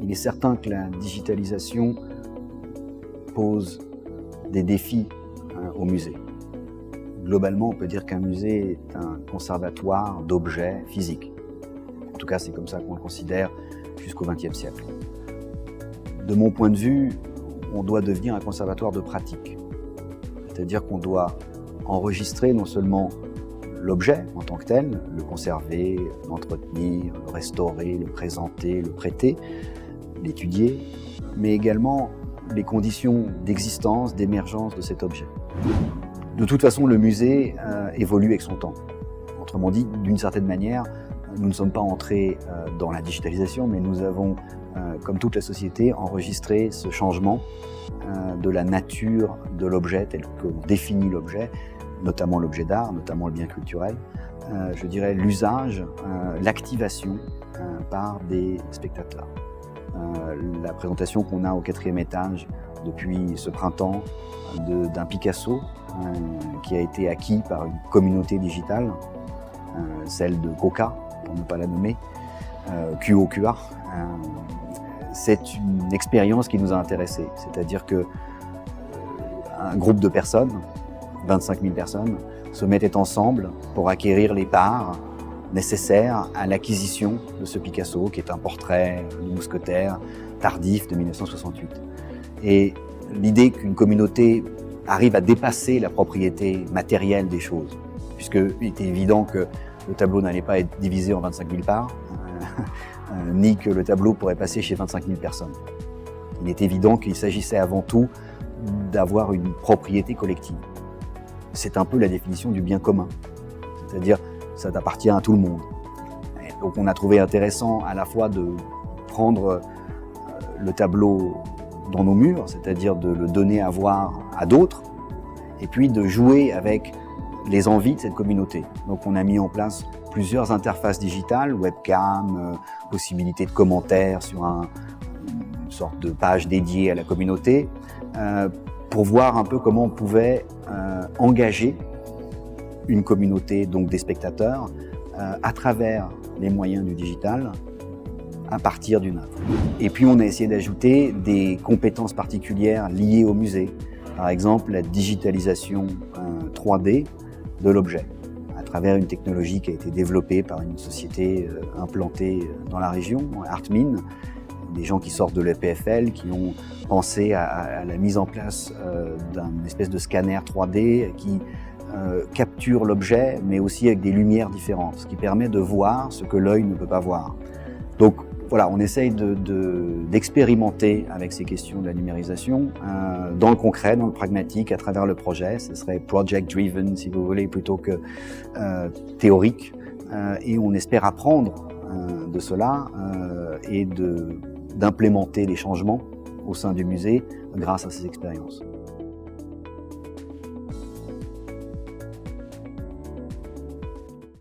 Il est certain que la digitalisation pose des défis au musée. Globalement, on peut dire qu'un musée est un conservatoire d'objets physiques. En tout cas, c'est comme ça qu'on le considère jusqu'au XXe siècle. De mon point de vue, on doit devenir un conservatoire de pratique. C'est-à-dire qu'on doit enregistrer non seulement l'objet en tant que tel, le conserver, l'entretenir, le restaurer, le présenter, le prêter, l'étudier, mais également les conditions d'existence, d'émergence de cet objet. De toute façon, le musée évolue avec son temps. Autrement dit, d'une certaine manière, nous ne sommes pas entrés dans la digitalisation, mais nous avons, comme toute la société, enregistré ce changement de la nature de l'objet tel qu'on définit l'objet, notamment l'objet d'art, notamment le bien culturel, je dirais l'usage, l'activation par des spectateurs. La présentation qu'on a au 4e étage depuis ce printemps d'un Picasso qui a été acquis par une communauté digitale, celle de Coca, pour ne pas la nommer, QOQA. C'est une expérience qui nous a intéressés, c'est-à-dire que un groupe de personnes, 25 000 personnes, se mettaient ensemble pour acquérir les parts nécessaires à l'acquisition de ce Picasso, qui est un portrait de mousquetaire tardif de 1968. Et l'idée qu'une communauté arrive à dépasser la propriété matérielle des choses, puisqu'il était évident que le tableau n'allait pas être divisé en 25 000 parts, ni que le tableau pourrait passer chez 25 000 personnes. Il est évident qu'il s'agissait avant tout d'avoir une propriété collective. C'est un peu la définition du bien commun, c'est-à-dire ça appartient à tout le monde. Et donc on a trouvé intéressant à la fois de prendre le tableau dans nos murs, c'est-à-dire de le donner à voir à d'autres, et puis de jouer avec les envies de cette communauté. Donc on a mis en place plusieurs interfaces digitales, webcam, possibilité de commentaires sur une sorte de page dédiée à la communauté, pour voir un peu comment on pouvait engager une communauté, donc des spectateurs, à travers les moyens du digital, à partir d'une œuvre. Et puis on a essayé d'ajouter des compétences particulières liées au musée. Par exemple, la digitalisation 3D de l'objet, à travers une technologie qui a été développée par une société implantée dans la région, Artmin, des gens qui sortent de l'EPFL, qui ont pensé à la mise en place d'un espèce de scanner 3D qui capture l'objet, mais aussi avec des lumières différentes, ce qui permet de voir ce que l'œil ne peut pas voir. Donc voilà, on essaye d'expérimenter avec ces questions de la numérisation dans le concret, dans le pragmatique, à travers le projet. Ce serait project-driven, si vous voulez, plutôt que théorique. Et on espère apprendre de cela et d'implémenter les changements au sein du musée grâce à ces expériences.